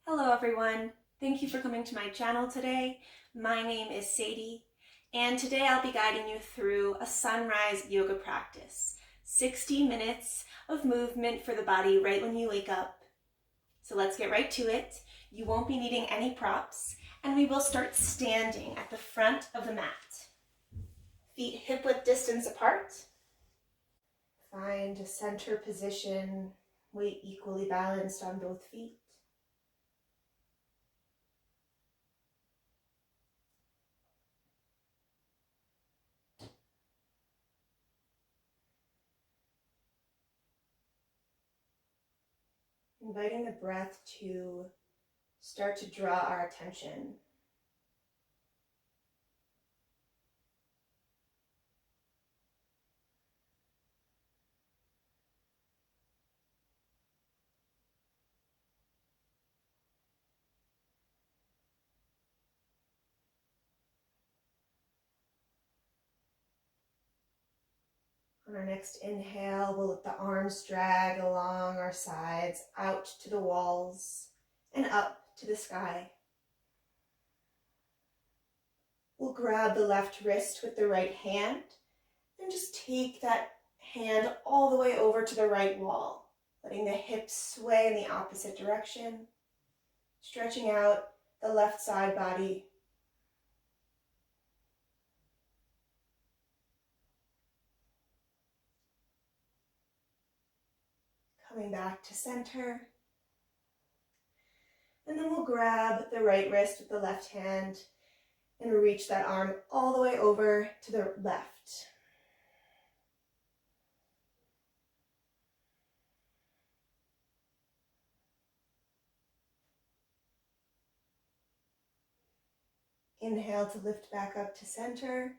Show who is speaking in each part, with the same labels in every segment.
Speaker 1: Hello everyone, thank you for coming to my channel today. My name is Sadie, and today I'll be guiding you through a sunrise yoga practice. 60 minutes of movement for the body right when you wake up. So let's get right to it. You won't be needing any props, and we will start standing at the front of the mat. Feet hip-width distance apart. Find a center position, weight equally balanced on both feet. Inviting the breath to start to draw our attention. On our next inhale, we'll let the arms drag along our sides, out to the walls, and up to the sky. We'll grab the left wrist with the right hand, and just take that hand all the way over to the right wall, letting the hips sway in the opposite direction, stretching out the left side body. Coming back to center. And then we'll grab the right wrist with the left hand and reach that arm all the way over to the left. Inhale to lift back up to center.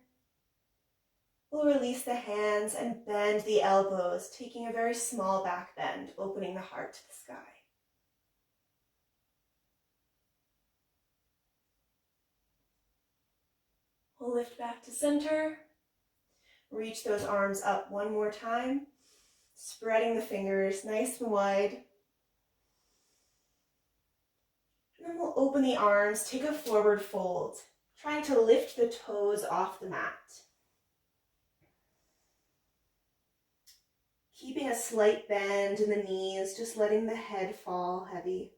Speaker 1: We'll release the hands and bend the elbows, taking a very small back bend, opening the heart to the sky. We'll lift back to center. Reach those arms up one more time, spreading the fingers nice and wide. And then we'll open the arms, take a forward fold, trying to lift the toes off the mat. Keeping a slight bend in the knees, just letting the head fall heavy.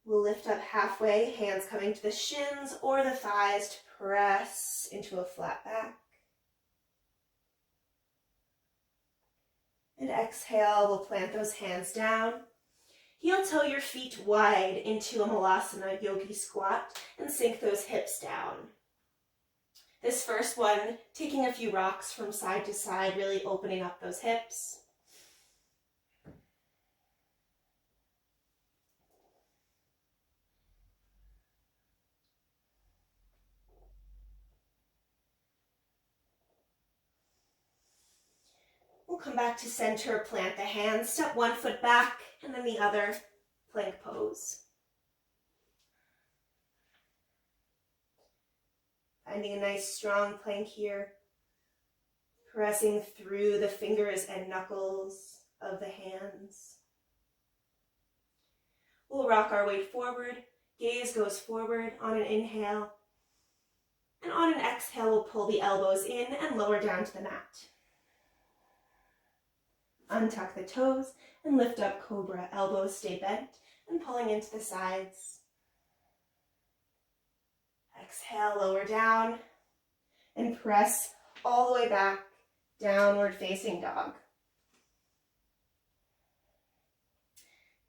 Speaker 1: We'll lift up halfway, hands coming to the shins or the thighs to press into a flat back. And exhale, we'll plant those hands down. Heel toe your feet wide into a malasana, Yogi Squat, and sink those hips down. This first one, taking a few rocks from side to side, really opening up those hips. We'll come back to center, plant the hands, step one foot back, and then the other, plank pose. Finding a nice strong plank here, pressing through the fingers and knuckles of the hands. We'll rock our weight forward, gaze goes forward on an inhale, and on an exhale, we'll pull the elbows in and lower down to the mat. Untuck the toes and lift up cobra. Elbows stay bent and pulling into the sides. Exhale, lower down and press all the way back, downward facing dog.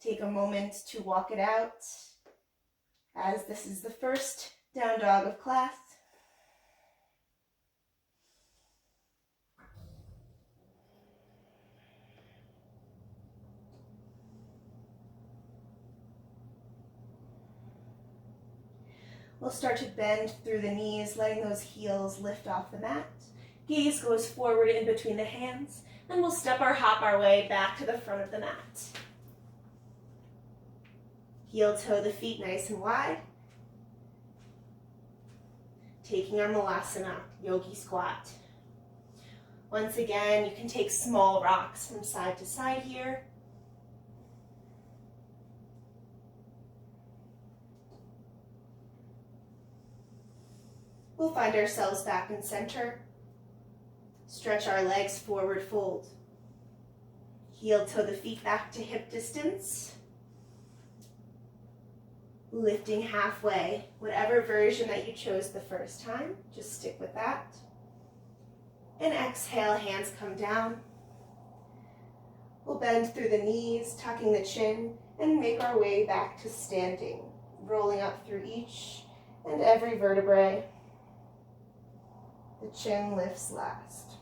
Speaker 1: Take a moment to walk it out, as this is the first down dog of class. We'll start to bend through the knees, letting those heels lift off the mat. Gaze goes forward in between the hands, and we'll hop our way back to the front of the mat. Heel toe the feet nice and wide. Taking our malasana, Yogi Squat. Once again, you can take small rocks from side to side here. We'll find ourselves back in center. Stretch our legs forward, fold. Heel toe the feet back to hip distance. Lifting halfway, whatever version that you chose the first time, just stick with that. And exhale, hands come down. We'll bend through the knees, tucking the chin, and make our way back to standing, rolling up through each and every vertebrae. The chin lifts last.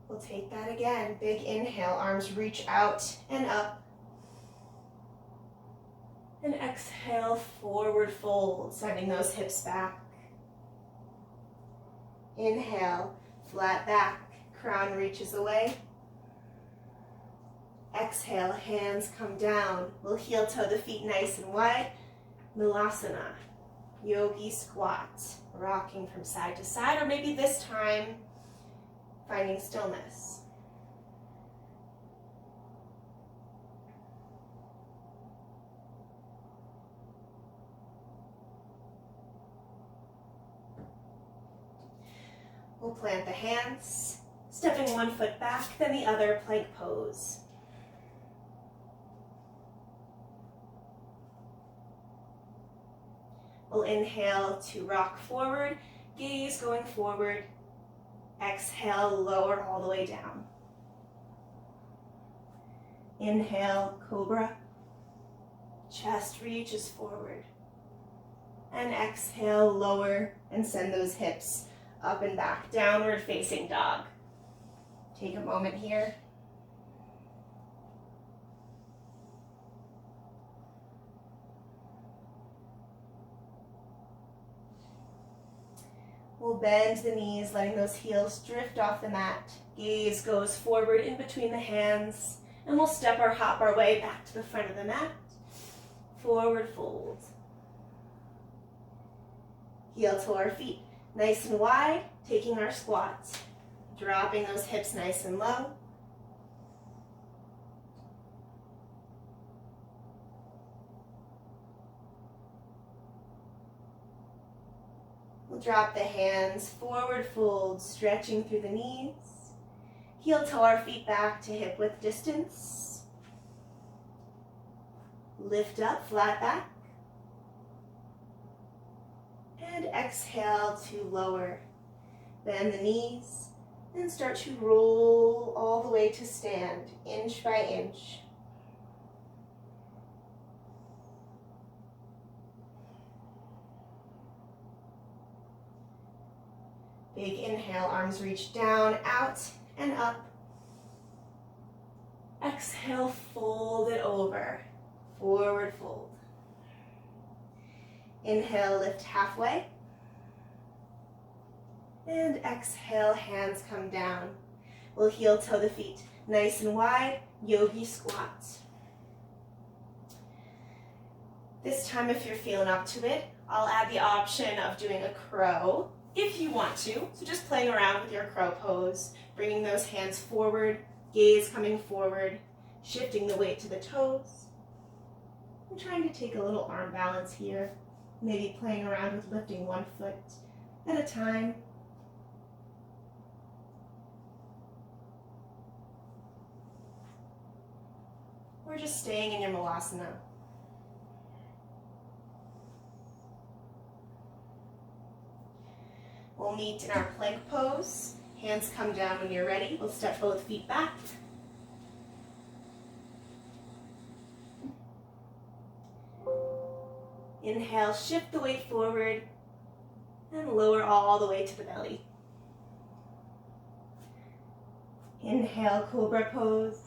Speaker 1: We'll take that again. Big inhale, arms reach out and up. And exhale, forward fold, sending those hips back. Inhale, flat back, crown reaches away. Exhale, hands come down. We'll heel toe the feet nice and wide. Milasana, Yogi Squat, rocking from side to side, or maybe this time, finding stillness. We'll plant the hands, stepping one foot back, then the other, plank pose. We'll inhale to rock forward, gaze going forward. Exhale, lower all the way down. Inhale, cobra. Chest reaches forward. And exhale, lower, and send those hips up and back, downward facing dog. Take a moment here. We'll bend the knees, letting those heels drift off the mat. Gaze goes forward in between the hands, and we'll hop our way back to the front of the mat. Forward fold. Heel to our feet, nice and wide, taking our squat. Dropping those hips nice and low. We'll drop the hands, forward fold, stretching through the knees. Heel toe our feet back to hip width distance. Lift up, flat back. And exhale to lower. Bend the knees and start to roll all the way to stand, inch by inch. Big inhale, arms reach down, out, and up. Exhale, fold it over. Forward fold. Inhale, lift halfway. And exhale, hands come down. We'll heel toe the feet nice and wide, Yogi Squat. This time, if you're feeling up to it, I'll add the option of doing a crow if you want to. So just playing around with your crow pose, bringing those hands forward, gaze coming forward, shifting the weight to the toes. I'm trying to take a little arm balance here, maybe playing around with lifting one foot at a time. Or just staying in your Malasana. We'll meet in our plank pose. Hands come down when you're ready. We'll step both feet back. Inhale, shift the weight forward and lower all the way to the belly. Inhale, cobra pose.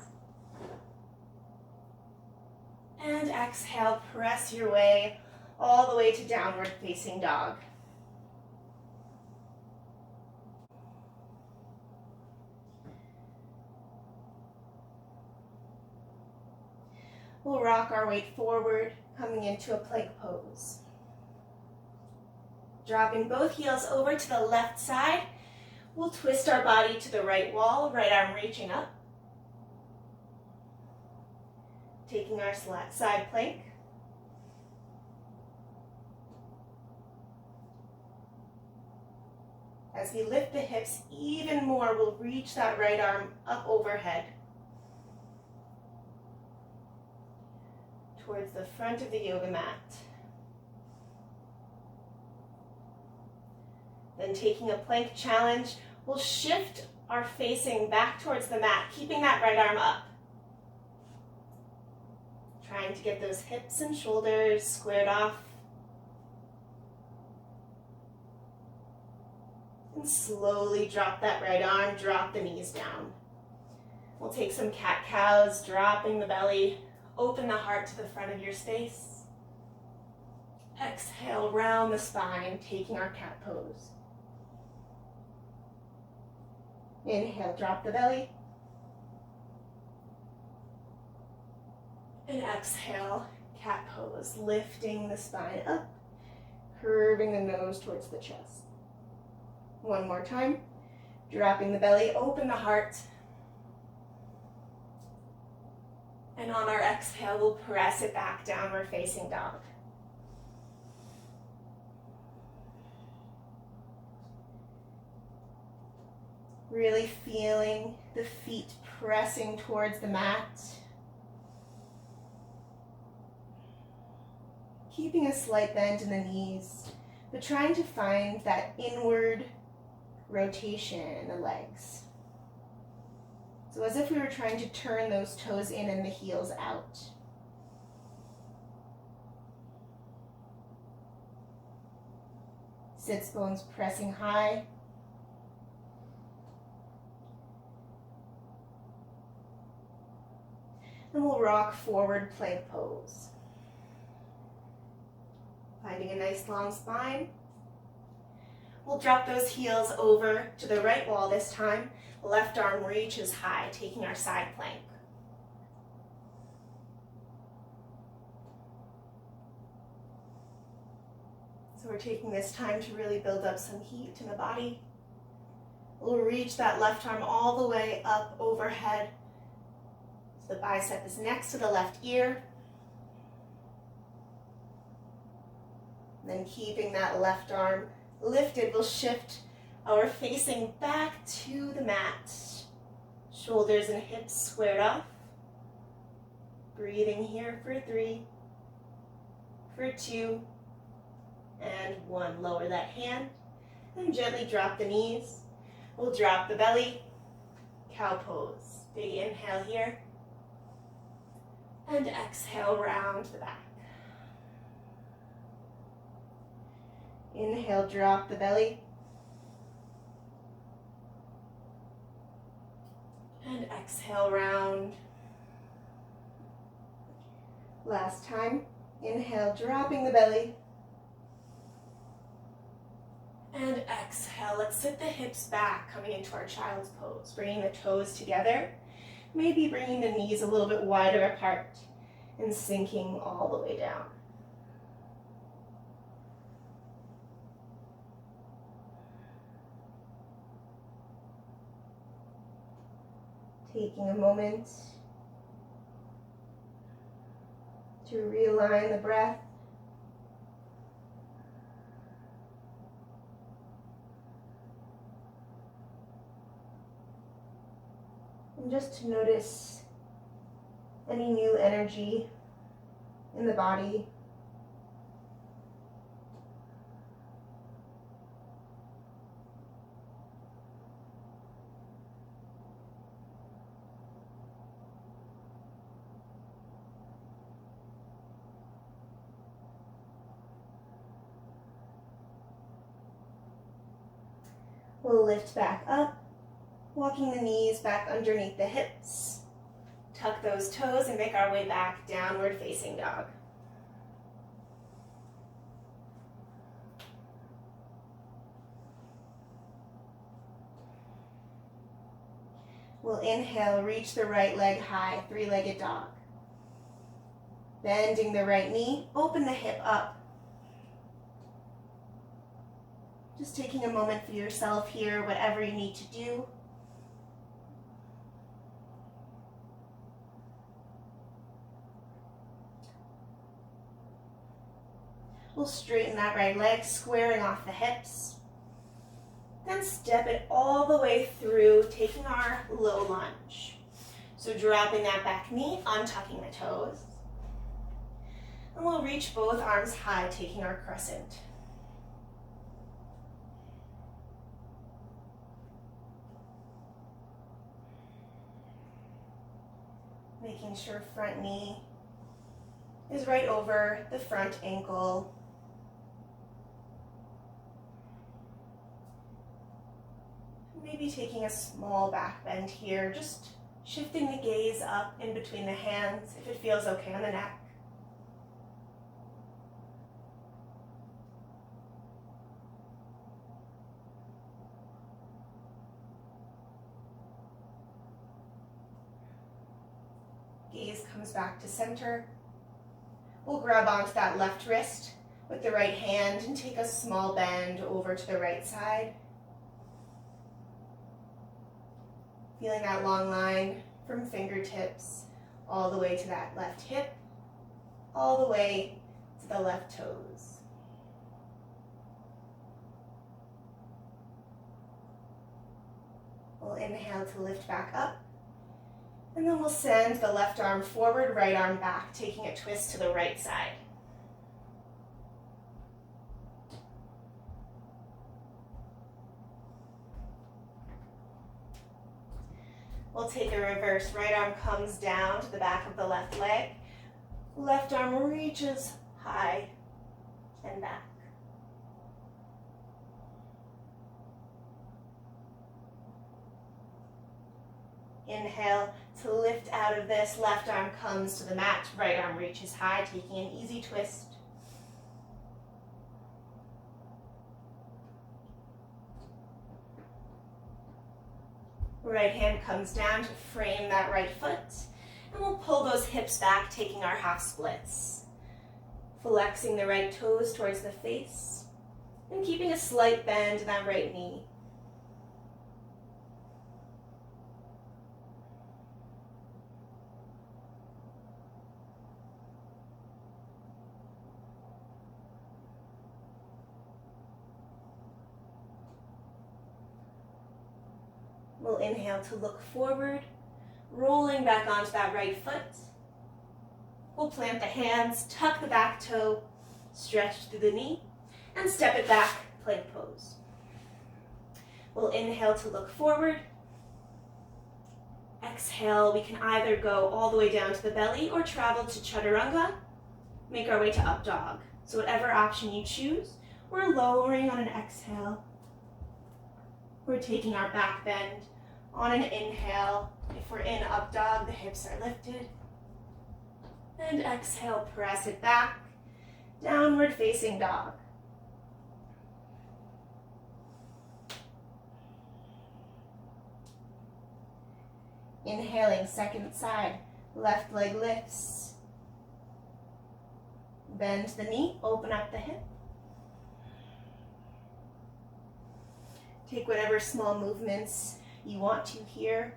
Speaker 1: And exhale, press your way all the way to downward facing dog. We'll rock our weight forward, coming into a plank pose. Dropping both heels over to the left side, we'll twist our body to the right wall, right arm reaching up. Taking our side plank. As we lift the hips even more, we'll reach that right arm up overhead towards the front of the yoga mat. Then taking a plank challenge, we'll shift our facing back towards the mat, keeping that right arm up. Trying to get those hips and shoulders squared off. And slowly drop that right arm, drop the knees down. We'll take some cat-cows, dropping the belly, open the heart to the front of your space. Exhale, round the spine, taking our cat pose. Inhale, drop the belly. And exhale, cat pose, lifting the spine up, curving the nose towards the chest. One more time, dropping the belly, open the heart. And on our exhale, we'll press it back, downward facing dog. Really feeling the feet pressing towards the mat. Keeping a slight bend in the knees, but trying to find that inward rotation in the legs. So as if we were trying to turn those toes in and the heels out. Sits bones pressing high. And we'll rock forward plank pose. Finding a nice long spine. We'll drop those heels over to the right wall this time. Left arm reaches high, taking our side plank. So we're taking this time to really build up some heat in the body. We'll reach that left arm all the way up overhead. So the bicep is next to the left ear. Then keeping that left arm lifted, we'll shift our facing back to the mat. Shoulders and hips squared off. Breathing here for 3, for 2, and 1. Lower that hand and gently drop the knees. We'll drop the belly, cow pose. Big inhale here. And exhale, round the back. Inhale, drop the belly. And exhale, round. Last time. Inhale, dropping the belly. And exhale, let's sit the hips back, coming into our child's pose. Bringing the toes together. Maybe bringing the knees a little bit wider apart and sinking all the way down. Taking a moment to realign the breath. And just to notice any new energy in the body. We'll lift back up, walking the knees back underneath the hips. Tuck those toes and make our way back, downward facing dog. We'll inhale, reach the right leg high, three-legged dog. Bending the right knee, open the hip up. Just taking a moment for yourself here, whatever you need to do. We'll straighten that right leg, squaring off the hips. Then step it all the way through, taking our low lunge. So dropping that back knee, untucking the toes. And we'll reach both arms high, taking our crescent. Making sure front knee is right over the front ankle. Maybe taking a small back bend here, just shifting the gaze up in between the hands if it feels okay on the neck. Gaze comes back to center. We'll grab onto that left wrist with the right hand and take a small bend over to the right side. Feeling that long line from fingertips all the way to that left hip, all the way to the left toes. We'll inhale to lift back up. And then we'll send the left arm forward, right arm back, taking a twist to the right side. We'll take a reverse. Right arm comes down to the back of the left leg. Left arm reaches high and back. Inhale to lift out of this. Left arm comes to the mat. Right arm reaches high, taking an easy twist. Right hand comes down to frame that right foot. And we'll pull those hips back, taking our half splits. Flexing the right toes towards the face. And keeping a slight bend in that right knee. We'll inhale to look forward, rolling back onto that right foot. We'll plant the hands, tuck the back toe, stretch through the knee, and step it back, plank pose. We'll inhale to look forward. Exhale, we can either go all the way down to the belly or travel to chaturanga, make our way to up dog. So whatever option you choose, we're lowering on an exhale. We're taking our back bend on an inhale. If we're in up dog, the hips are lifted. And exhale, press it back, downward facing dog. Inhaling, second side, left leg lifts. Bend the knee, open up the hip. Take whatever small movements you want to here.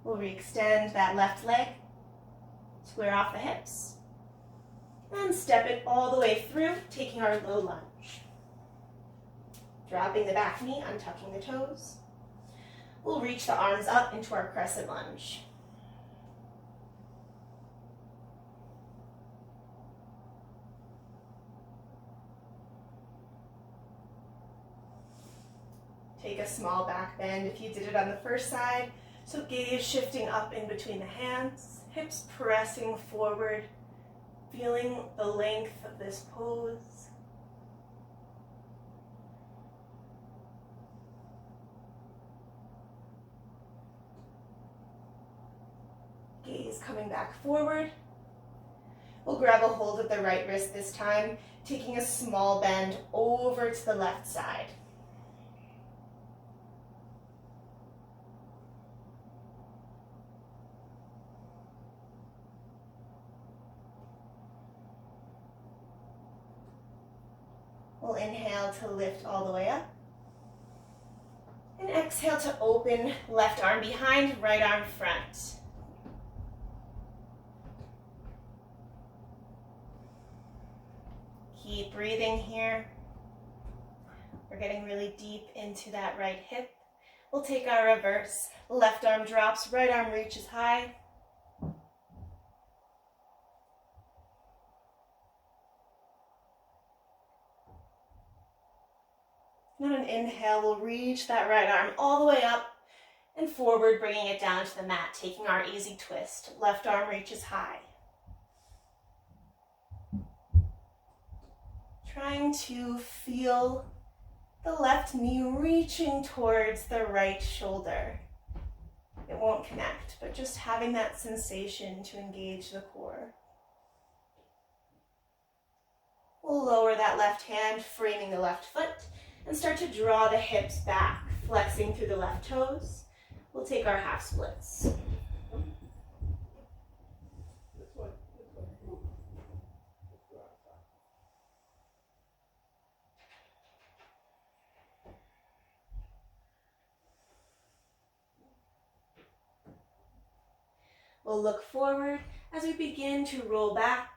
Speaker 1: We'll re-extend that left leg, square off the hips, and step it all the way through, taking our low lunge. Dropping the back knee, untucking the toes. We'll reach the arms up into our crescent lunge. Take a small back bend if you did it on the first side. So gaze shifting up in between the hands, hips pressing forward, feeling the length of this pose. Gaze coming back forward. We'll grab a hold of the right wrist this time, taking a small bend over to the left side. We'll inhale to lift all the way up. And exhale to open, left arm behind, right arm front. Keep breathing here. We're getting really deep into that right hip. We'll take our reverse. Left arm drops, right arm reaches high. And on an inhale, we'll reach that right arm all the way up and forward, bringing it down to the mat, taking our easy twist. Left arm reaches high. Trying to feel the left knee reaching towards the right shoulder. It won't connect, but just having that sensation to engage the core. We'll lower that left hand, framing the left foot, and start to draw the hips back, flexing through the left toes. We'll take our half splits. We'll look forward as we begin to roll back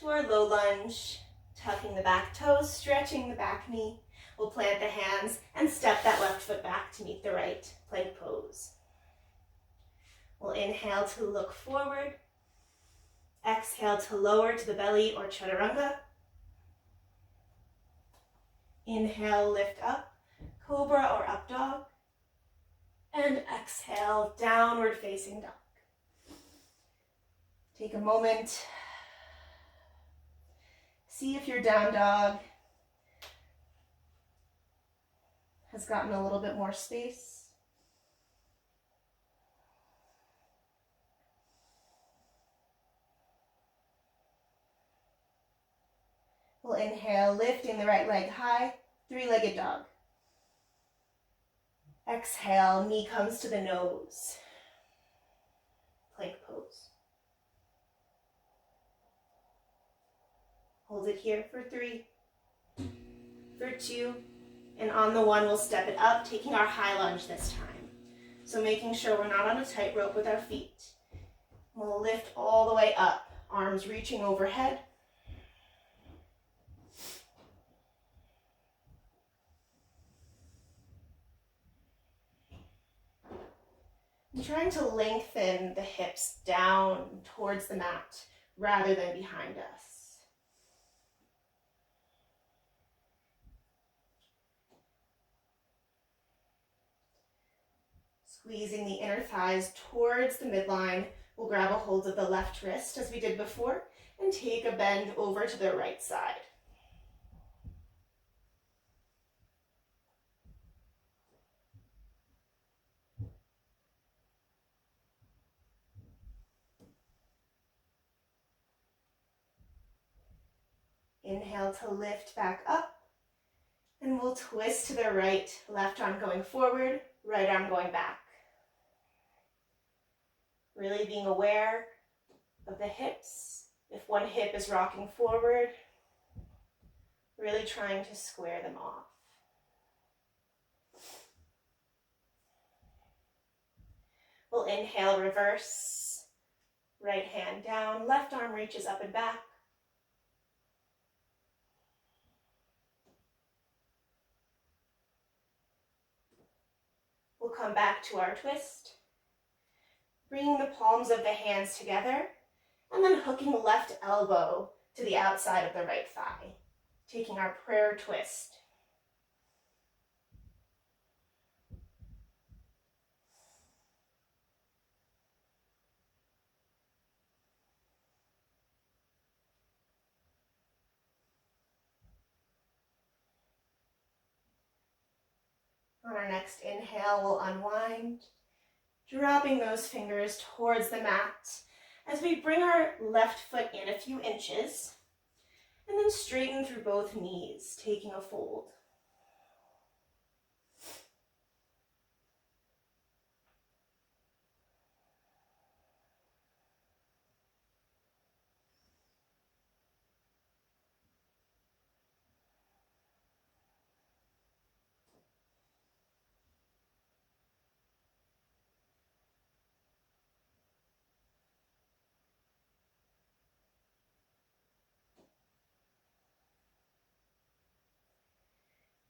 Speaker 1: to our low lunge, tucking the back toes, stretching the back knee. We'll plant the hands and step that left foot back to meet the right, plank pose. We'll inhale to look forward. Exhale to lower to the belly or chaturanga. Inhale, lift up, cobra or up dog. And exhale, downward facing dog. Take a moment. See if your down dog has gotten a little bit more space. We'll inhale, lifting the right leg high, three-legged dog. Exhale, knee comes to the nose. Plank pose. Hold it here for 3, for 2, and on the 1, we'll step it up, taking our high lunge this time. So making sure we're not on a tightrope with our feet. We'll lift all the way up, arms reaching overhead. I'm trying to lengthen the hips down towards the mat rather than behind us. Squeezing the inner thighs towards the midline, we'll grab a hold of the left wrist as we did before and take a bend over to the right side. Inhale to lift back up, and we'll twist to the right, left arm going forward, right arm going back. Really being aware of the hips. If one hip is rocking forward, really trying to square them off. We'll inhale, reverse, right hand down, left arm reaches up and back. We'll come back to our twist, bringing the palms of the hands together, and then hooking the left elbow to the outside of the right thigh, taking our prayer twist. On our next inhale, we'll unwind, dropping those fingers towards the mat as we bring our left foot in a few inches and then straighten through both knees, taking a fold.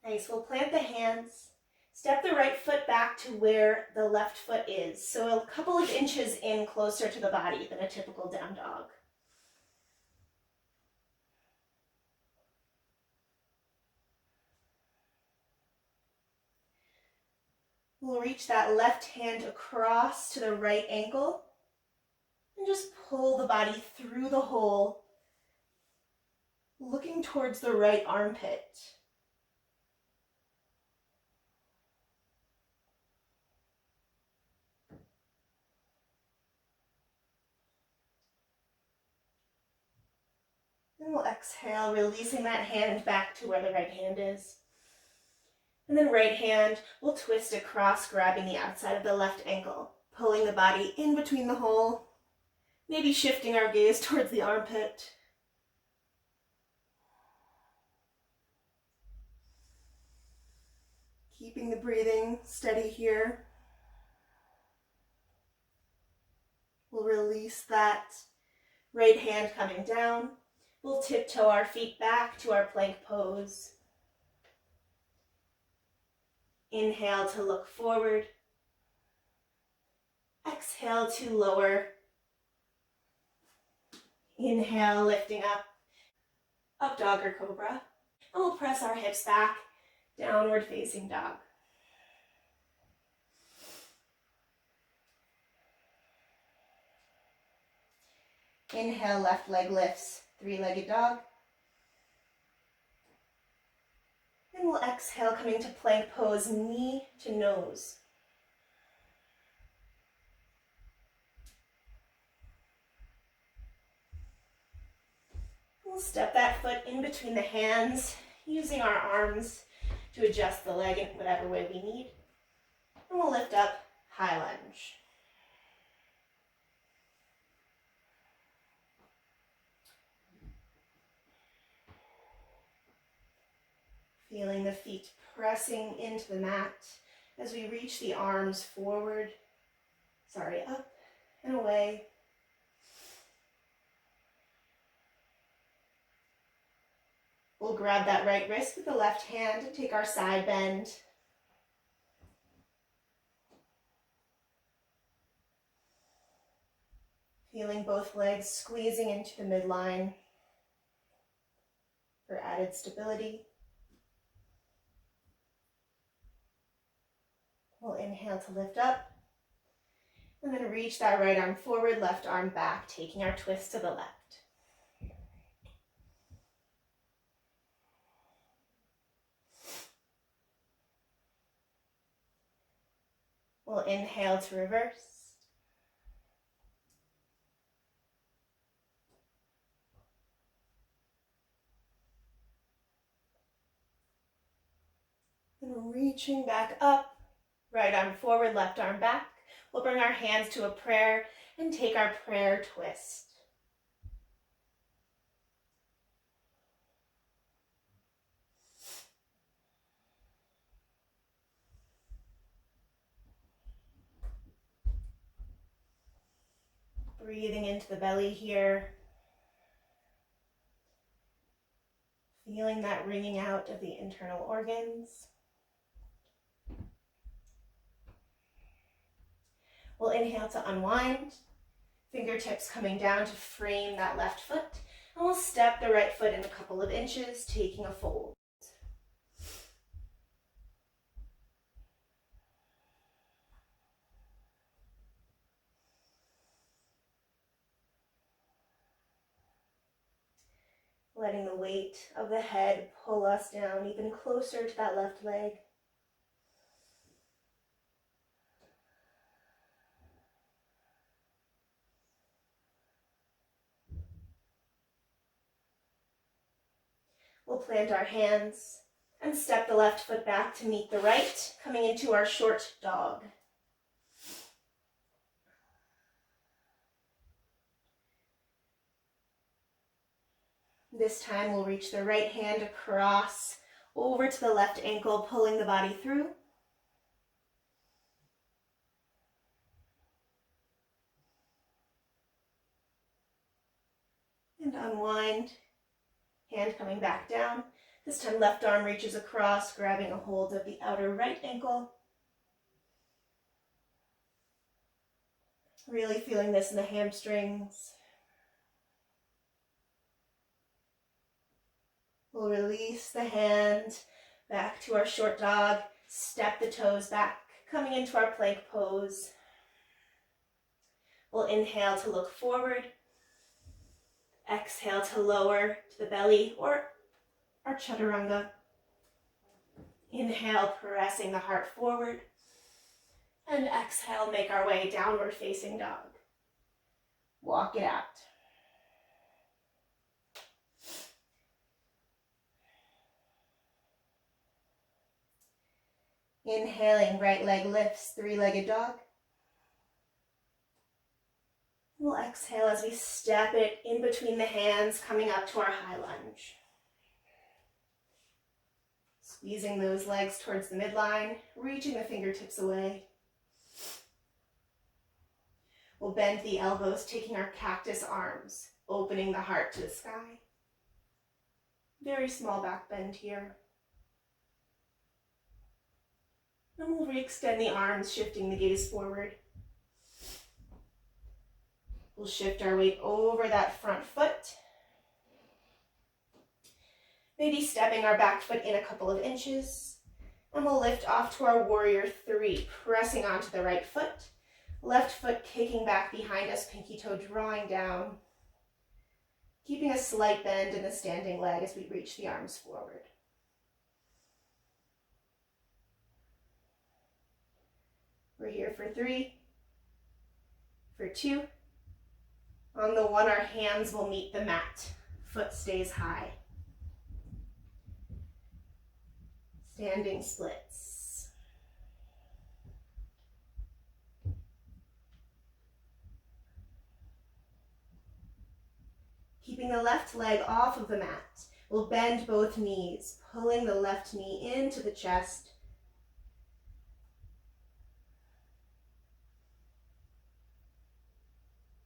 Speaker 1: Nice, we'll plant the hands. Step the right foot back to where the left foot is. So a couple of inches in closer to the body than a typical down dog. We'll reach that left hand across to the right ankle and just pull the body through the hole, looking towards the right armpit. And we'll exhale, releasing that hand back to where the right hand is. And then right hand, we'll twist across, grabbing the outside of the left ankle, pulling the body in between the hole, maybe shifting our gaze towards the armpit. Keeping the breathing steady here. We'll release that right hand coming down. We'll tiptoe our feet back to our plank pose. Inhale to look forward. Exhale to lower. Inhale, lifting up. Up dog or cobra. And we'll press our hips back. Downward facing dog. Inhale, left leg lifts, three-legged dog. And we'll exhale, coming to plank pose, knee to nose. We'll step that foot in between the hands, using our arms to adjust the leg in whatever way we need. And we'll lift up, high lunge. Feeling the feet pressing into the mat as we reach the arms forward, up and away. We'll grab that right wrist with the left hand and take our side bend. Feeling both legs squeezing into the midline for added stability. We'll inhale to lift up, and then reach that right arm forward, left arm back, taking our twist to the left. We'll inhale to reverse. And reaching back up, right arm forward, left arm back. We'll bring our hands to a prayer and take our prayer twist. Breathing into the belly here. Feeling that wringing out of the internal organs. We'll inhale to unwind, fingertips coming down to frame that left foot, and we'll step the right foot in a couple of inches, taking a fold. Letting the weight of the head pull us down even closer to that left leg. We'll plant our hands and step the left foot back to meet the right, coming into our short dog. This time we'll reach the right hand across over to the left ankle, pulling the body through. And unwind, hand coming back down. This time left arm reaches across, grabbing a hold of the outer right ankle. Really feeling this in the hamstrings. We'll release the hand back to our short dog. Step the toes back, coming into our plank pose. We'll inhale to look forward. Exhale to lower to the belly or our chaturanga. Inhale, pressing the heart forward. And exhale, make our way downward facing dog. Walk it out. Inhaling, right leg lifts, three-legged dog. We'll exhale as we step it in between the hands, coming up to our high lunge. Squeezing those legs towards the midline, reaching the fingertips away. We'll bend the elbows, taking our cactus arms, opening the heart to the sky. Very small back bend here. And we'll re-extend the arms, shifting the gaze forward. We'll shift our weight over that front foot. Maybe stepping our back foot in a couple of inches. And we'll lift off to our warrior three, pressing onto the right foot. Left foot kicking back behind us, pinky toe drawing down. Keeping a slight bend in the standing leg as we reach the arms forward. We're here for 3, for 2. On the 1, our hands will meet the mat. Foot stays high. Standing splits. Keeping the left leg off of the mat, we'll bend both knees, pulling the left knee into the chest.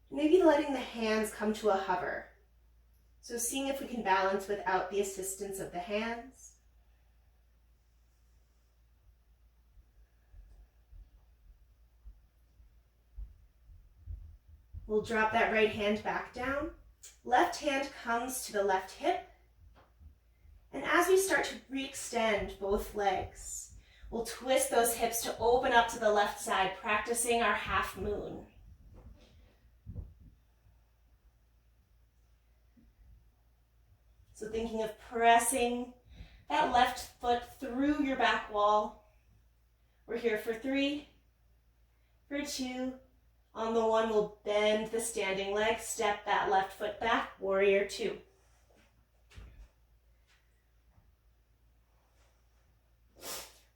Speaker 1: Maybe letting the hands come to a hover. So seeing if we can balance without the assistance of the hands. We'll drop that right hand back down. Left hand comes to the left hip. And as we start to re-extend both legs, we'll twist those hips to open up to the left side, practicing our half moon. So thinking of pressing that left foot through your back wall. We're here for 3, for 2. On the 1, we'll bend the standing leg, step that left foot back, warrior 2.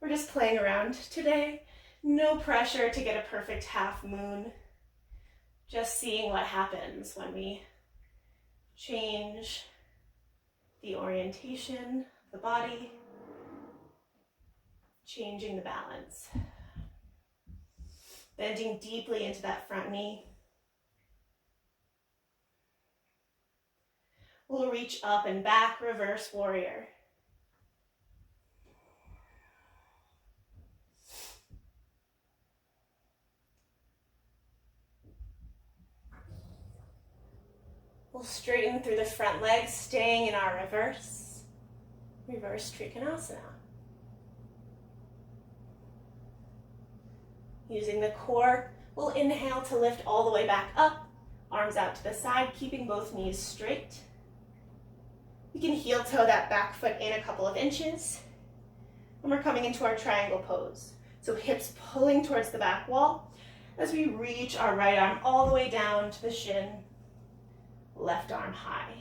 Speaker 1: We're just playing around today. No pressure to get a perfect half moon. Just seeing what happens when we change the orientation of the body, changing the balance. Bending deeply into that front knee. We'll reach up and back, reverse warrior. We'll straighten through the front legs, staying in our reverse Trikanasana. Using the core, we'll inhale to lift all the way back up, arms out to the side, keeping both knees straight. We can heel toe that back foot in a couple of inches, and we're coming into our triangle pose. So hips pulling towards the back wall as we reach our right arm all the way down to the shin. Left arm high.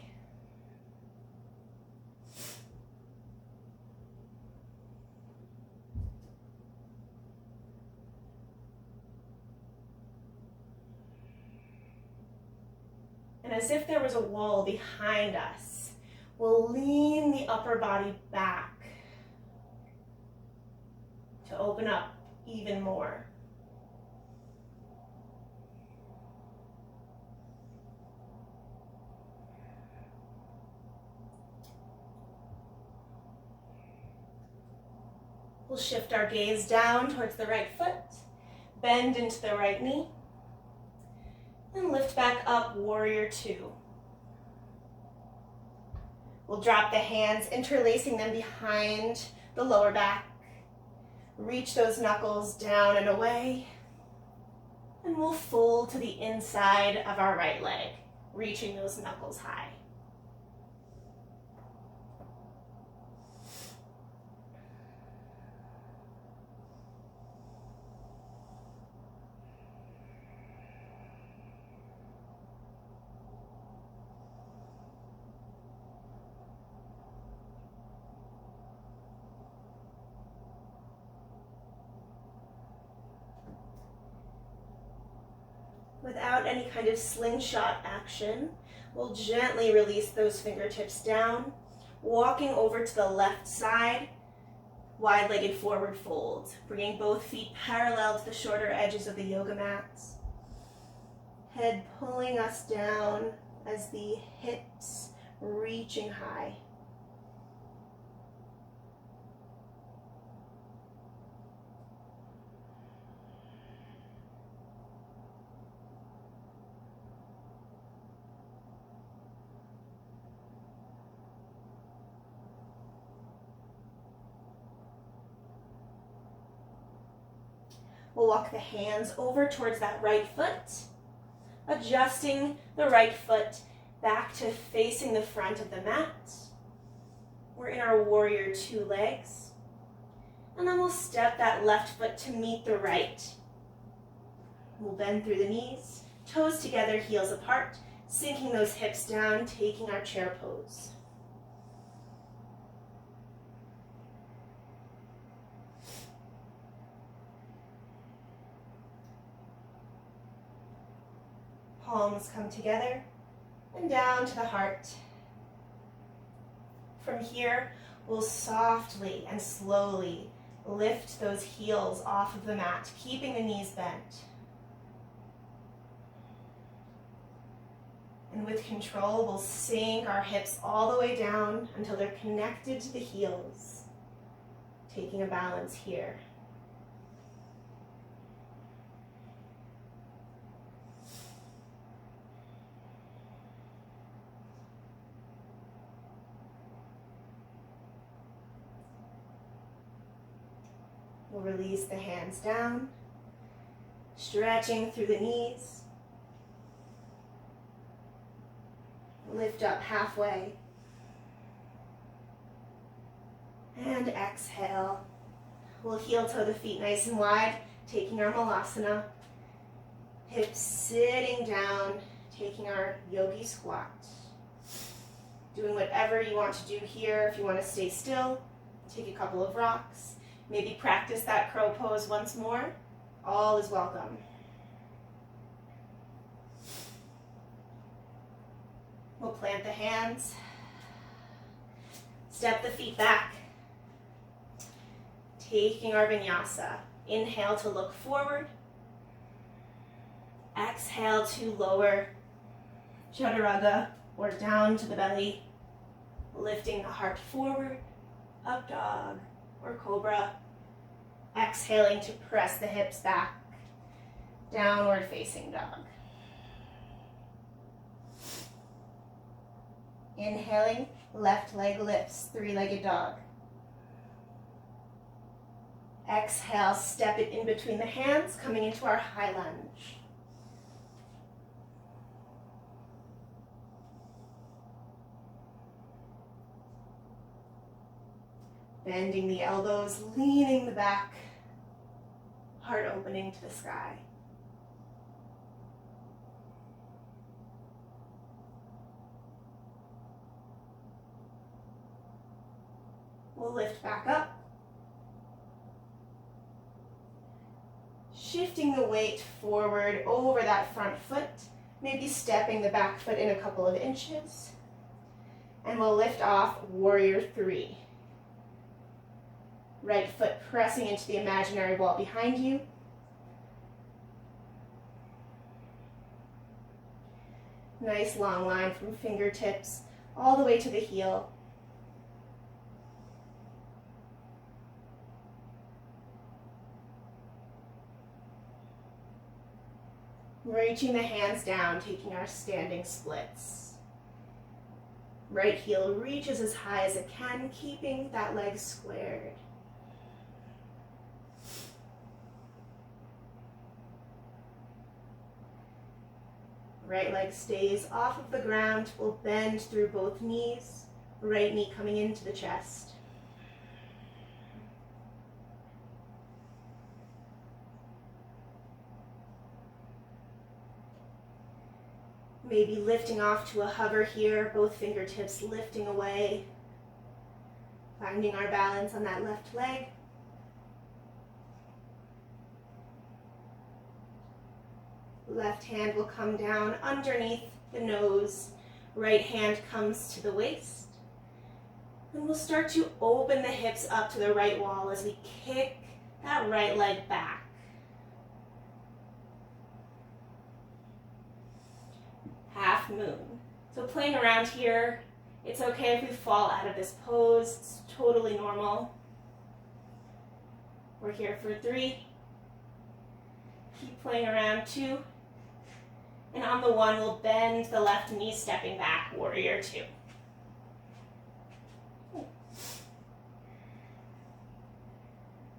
Speaker 1: And as if there was a wall behind us, we'll lean the upper body back to open up even more. We'll shift our gaze down towards the right foot, bend into the right knee, and lift back up, warrior two. We'll drop the hands, interlacing them behind the lower back. Reach those knuckles down and away. And we'll fold to the inside of our right leg, reaching those knuckles high. Without any kind of slingshot action, we'll gently release those fingertips down, walking over to the left side, wide-legged forward fold, bringing both feet parallel to the shorter edges of the yoga mats. Head pulling us down as the hips reaching high. We'll walk the hands over towards that right foot, adjusting the right foot back to facing the front of the mat. We're in our warrior two legs. And then we'll step that left foot to meet the right. We'll bend through the knees, toes together, heels apart, sinking those hips down, taking our chair pose. Palms come together and down to the heart. From here, we'll softly and slowly lift those heels off of the mat, keeping the knees bent. And with control, we'll sink our hips all the way down until they're connected to the heels, taking a balance here. We'll release the hands down, stretching through the knees. Lift up halfway. And exhale. We'll heel toe the feet nice and wide, taking our malasana. Hips sitting down, taking our yogi squat. Doing whatever you want to do here. If you want to stay still, take a couple of rocks. Maybe practice that crow pose once more. All is welcome. We'll plant the hands. Step the feet back. Taking our vinyasa. Inhale to look forward. Exhale to lower. Chaturanga, or down to the belly. Lifting the heart forward. Up dog. Or cobra. Exhaling to press the hips back. Downward facing dog. Inhaling, left leg lifts, three-legged dog. Exhale, step it in between the hands, coming into our high lunge. Bending the elbows, leaning the back, heart opening to the sky. We'll lift back up. Shifting the weight forward over that front foot, maybe stepping the back foot in a couple of inches. And we'll lift off warrior three. Right foot pressing into the imaginary wall behind you. Nice long line from fingertips all the way to the heel. Reaching the hands down, taking our standing splits. Right heel reaches as high as it can, keeping that leg squared. Right leg stays off of the ground. We'll bend through both knees. Right knee coming into the chest. Maybe lifting off to a hover here, both fingertips lifting away. Finding our balance on that left leg. Left hand will come down underneath the nose. Right hand comes to the waist. And we'll start to open the hips up to the right wall as we kick that right leg back. Half moon. So playing around here, it's okay if we fall out of this pose. It's totally normal. We're here for 3. Keep playing around 2. And on the 1, we'll bend the left knee, stepping back, warrior 2.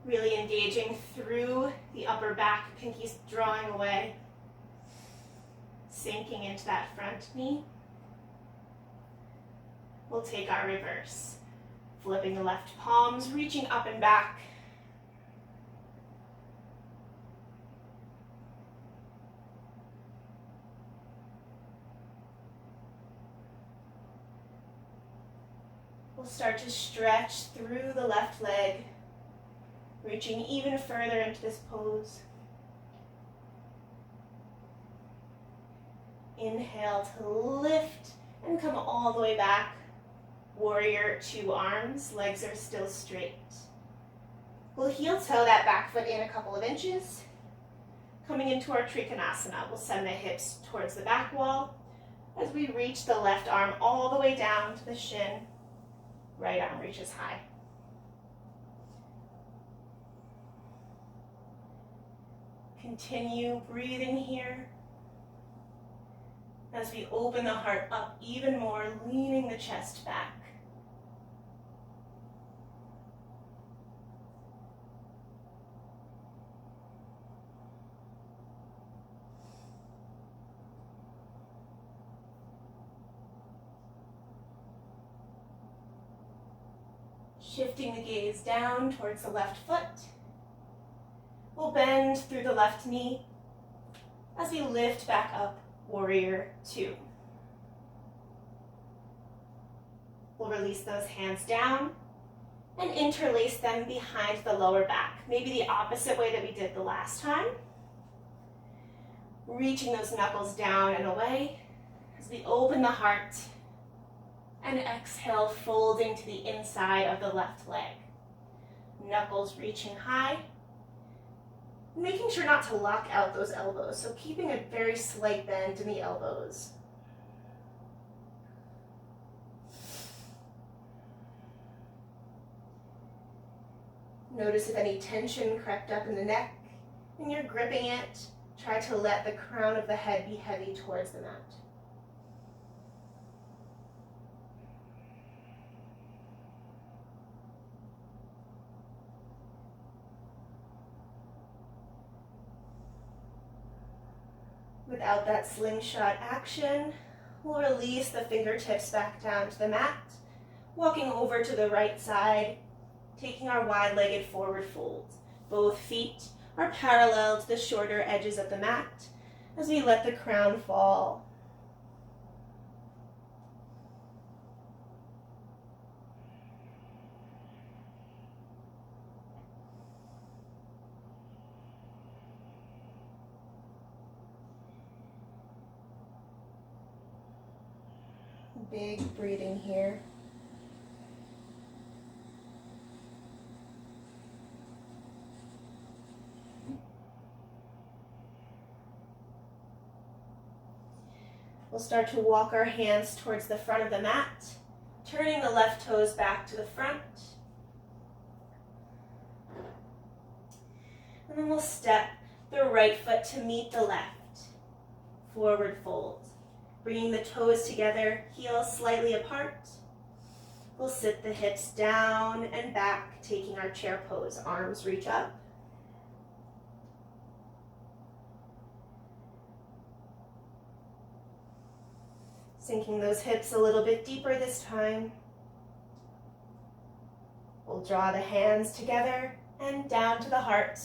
Speaker 1: Really engaging through the upper back, pinkies drawing away. Sinking into that front knee. We'll take our reverse. Flipping the left palms, reaching up and back. We'll start to stretch through the left leg, reaching even further into this pose. Inhale to lift and come all the way back. Warrior 2 arms, legs are still straight. We'll heel toe that back foot in a couple of inches. Coming into our Trikanasana, we'll send the hips towards the back wall as we reach the left arm all the way down to the shin. Right arm reaches high. Continue breathing here as we open the heart up even more, leaning the chest back. Shifting the gaze down towards the left foot. We'll bend through the left knee as we lift back up, warrior 2. We'll release those hands down and interlace them behind the lower back. Maybe the opposite way that we did the last time. Reaching those knuckles down and away as we open the heart. And exhale, folding to the inside of the left leg. Knuckles reaching high. Making sure not to lock out those elbows, so keeping a very slight bend in the elbows. Notice if any tension crept up in the neck and you're gripping it. Try to let the crown of the head be heavy towards the mat. Without that slingshot action, we'll release the fingertips back down to the mat, walking over to the right side, taking our wide-legged forward fold. Both feet are parallel to the shorter edges of the mat as we let the crown fall. Big breathing here. We'll start to walk our hands towards the front of the mat, turning the left toes back to the front. And then we'll step the right foot to meet the left. forward fold. Bringing the toes together, heels slightly apart. We'll sit the hips down and back, taking our chair pose. Arms reach up. Sinking those hips a little bit deeper this time. We'll draw the hands together and down to the heart.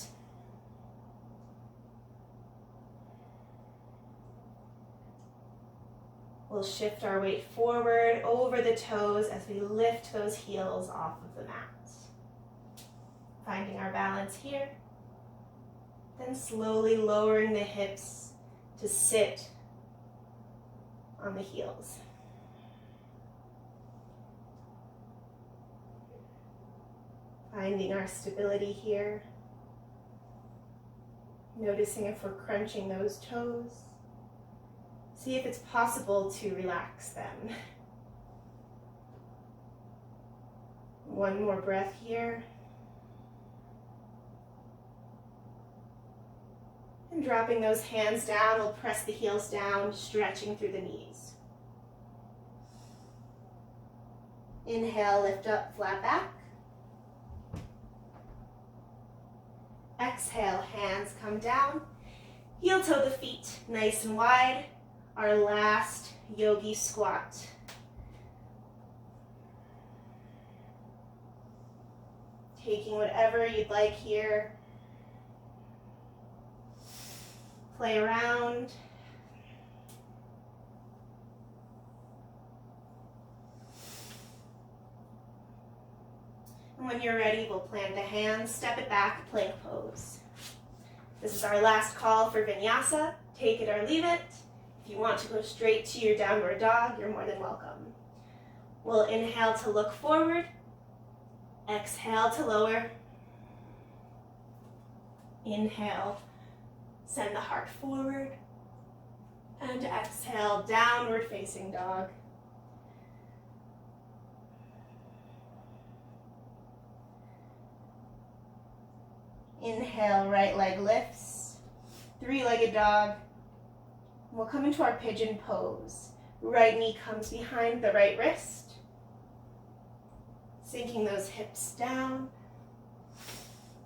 Speaker 1: We'll shift our weight forward over the toes as we lift those heels off of the mat. Finding our balance here. Then slowly lowering the hips to sit on the heels. Finding our stability here. Noticing if we're crunching those toes. See if it's possible to relax them. One more breath here. And dropping those hands down, we'll press the heels down, stretching through the knees. Inhale, lift up, flat back. Exhale, hands come down. Heel toe the feet nice and wide. Our last Yogi Squat. Taking whatever you'd like here. Play around. And when you're ready, we'll plant the hands, step it back, plank pose. This is our last call for vinyasa. Take it or leave it. If you want to go straight to your downward dog, you're more than welcome. We'll inhale to look forward. Exhale to lower. Inhale, send the heart forward. And exhale, downward facing dog. Inhale, right leg lifts. Three-legged dog. We'll come into our pigeon pose. Right knee comes behind the right wrist. Sinking those hips down.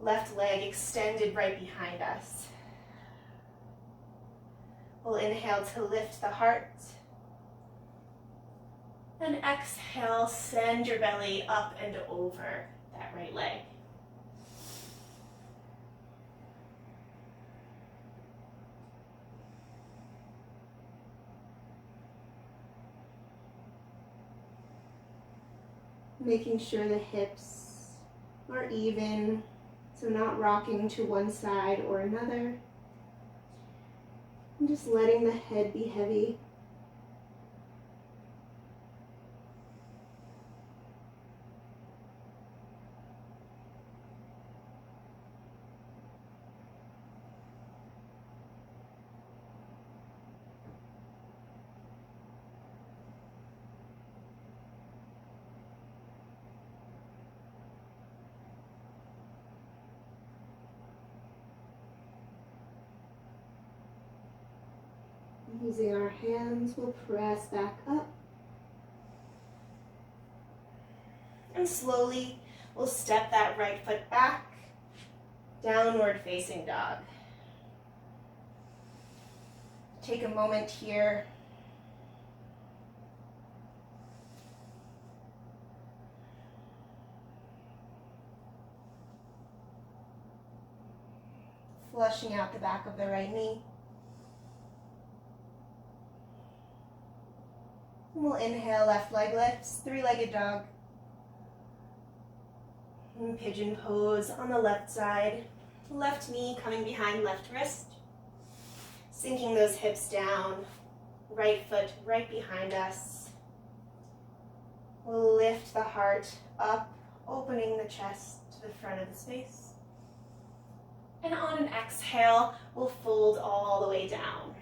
Speaker 1: Left leg extended right behind us. We'll inhale to lift the heart. And exhale, send your belly up and over that right leg. Making sure the hips are even, so not rocking to one side or another. And just letting the head be heavy. Using our hands, we'll press back up. And slowly, we'll step that right foot back, downward facing dog. Take a moment here. Flushing out the back of the right knee. We'll inhale, left leg lifts, three-legged dog. And pigeon pose on the left side. Left knee coming behind left wrist. Sinking those hips down. Right foot right behind us. We'll lift the heart up, opening the chest to the front of the space. And on an exhale, we'll fold all the way down.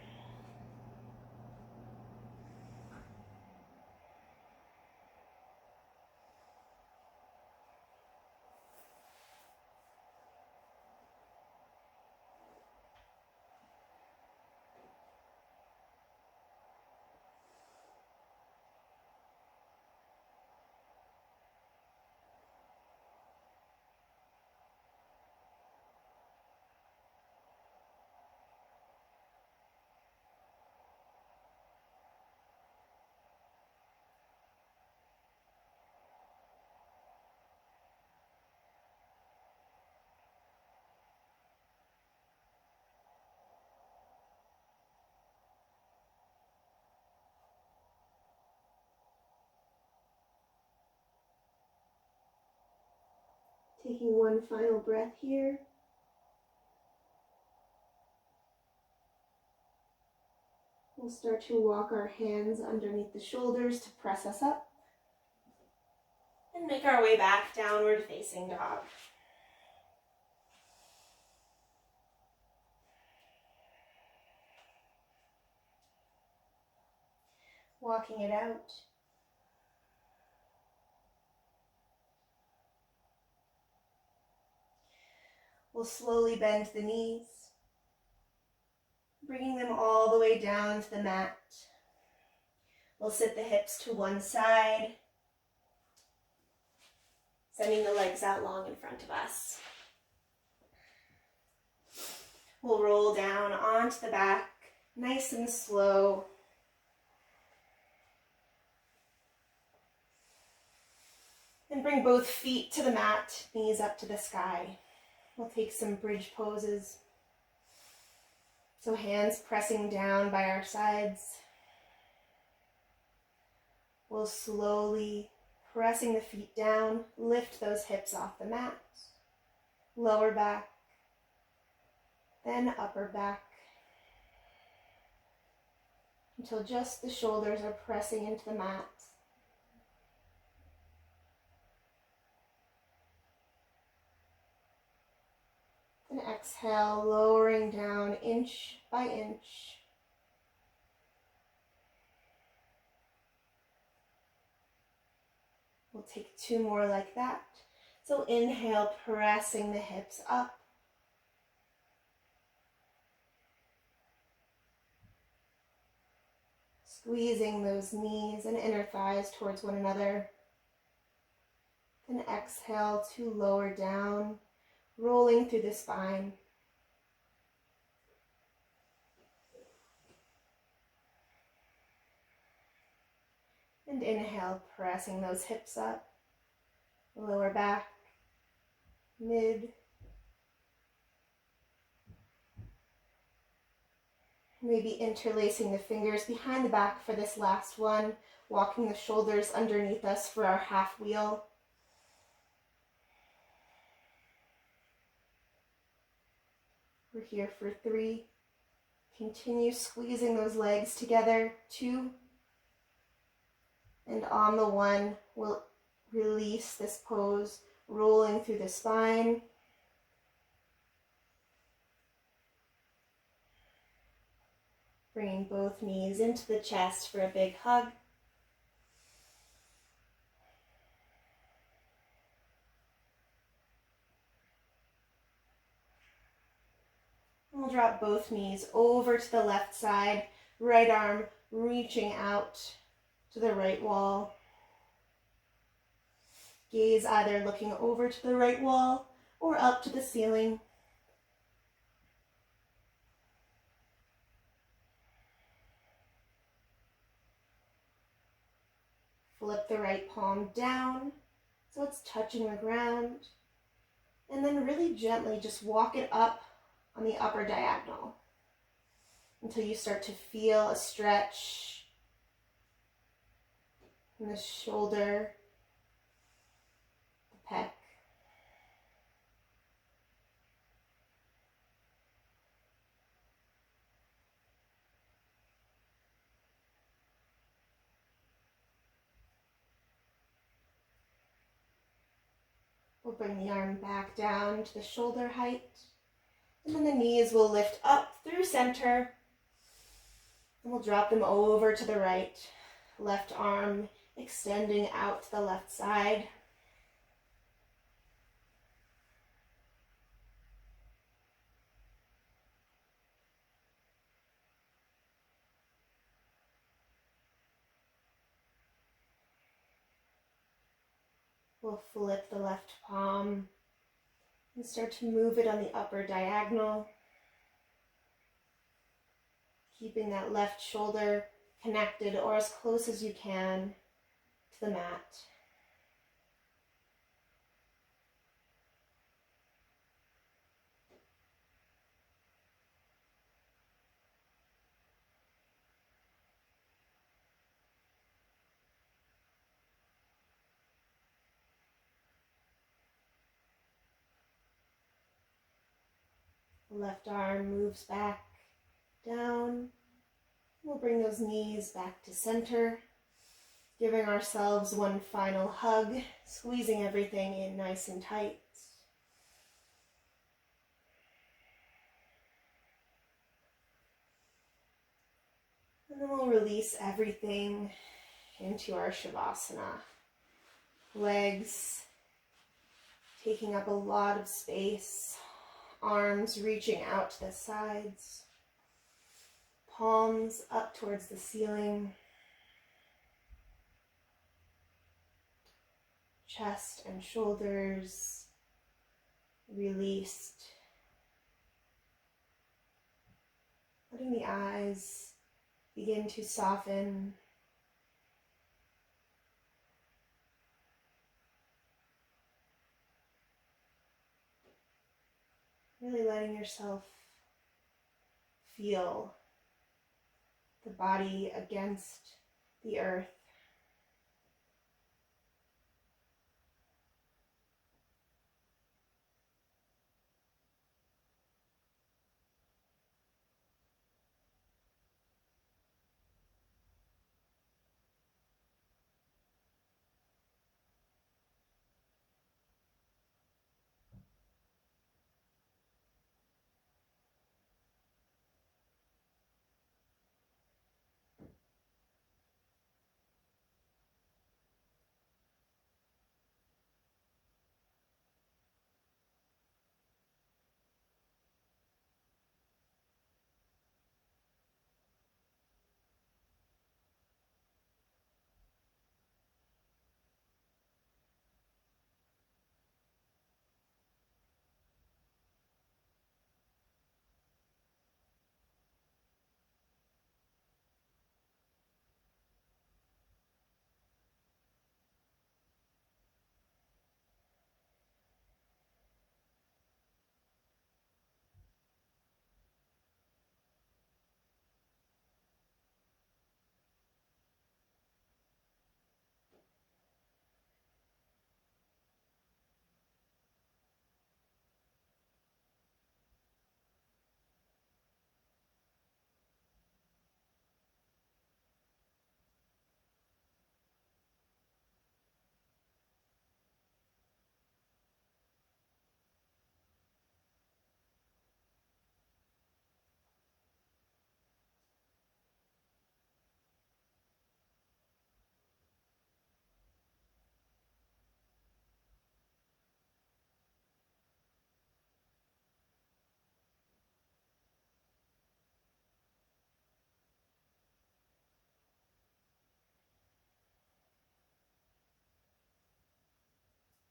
Speaker 1: Taking one final breath here. We'll start to walk our hands underneath the shoulders to press us up. And make our way back, downward facing dog. Walking it out. We'll slowly bend the knees, bringing them all the way down to the mat. We'll sit the hips to one side, sending the legs out long in front of us. We'll roll down onto the back, nice and slow. And bring both feet to the mat, knees up to the sky. We'll take some bridge poses. So hands pressing down by our sides. We'll slowly, pressing the feet down, lift those hips off the mat. Lower back, then upper back. Until just the shoulders are pressing into the mat. And exhale, lowering down inch by inch. We'll take two more like that. So inhale, pressing the hips up. Squeezing those knees and inner thighs towards one another. Then exhale to lower down, rolling through the spine. And inhale, pressing those hips up, lower back, mid. Maybe interlacing the fingers behind the back for this last one, walking the shoulders underneath us for our half wheel. We're here for 3. Continue squeezing those legs together. 2. And on the 1, we'll release this pose, rolling through the spine. Bringing both knees into the chest for a big hug. We'll drop both knees over to the left side, right arm reaching out to the right wall. Gaze either looking over to the right wall or up to the ceiling. Flip the right palm down so it's touching the ground. And then really gently just walk it up on the upper diagonal until you start to feel a stretch in the shoulder, the pec. We'll bring the arm back down to the shoulder height. And then the knees will lift up through center. And we'll drop them over to the right. Left arm extending out to the left side. We'll flip the left palm and start to move it on the upper diagonal, keeping that left shoulder connected or as close as you can to the mat. The left arm moves back, down. We'll bring those knees back to center, giving ourselves one final hug, squeezing everything in nice and tight. And then we'll release everything into our Shavasana. Legs taking up a lot of space, arms reaching out to the sides, palms up towards the ceiling, chest and shoulders released, letting the eyes begin to soften. Really letting yourself feel the body against the earth.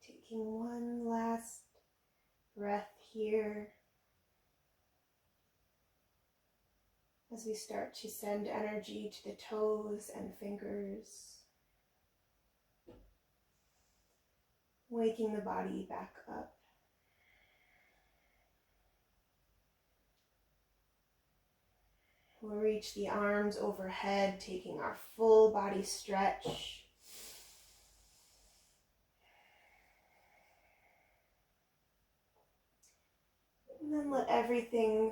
Speaker 1: Taking one last breath here as we start to send energy to the toes and fingers, waking the body back up. We'll reach the arms overhead, taking our full body stretch. And then let everything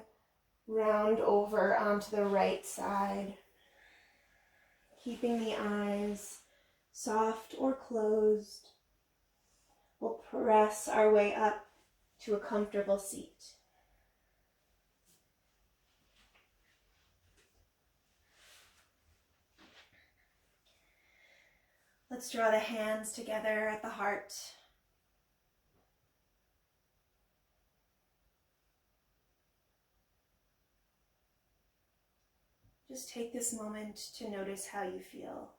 Speaker 1: round over onto the right side, keeping the eyes soft or closed. We'll press our way up to a comfortable seat. Let's draw the hands together at the heart. Just take this moment to notice how you feel.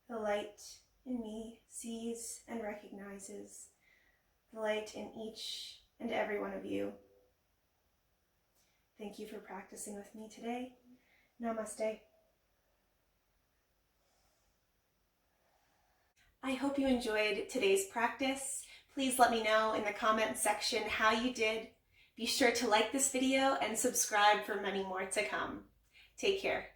Speaker 1: The light in me sees and recognizes the light in each and every one of you. Thank you for practicing with me today. Namaste. I hope you enjoyed today's practice. Please let me know in the comments section how you did. Be sure to like this video and subscribe for many more to come. Take care.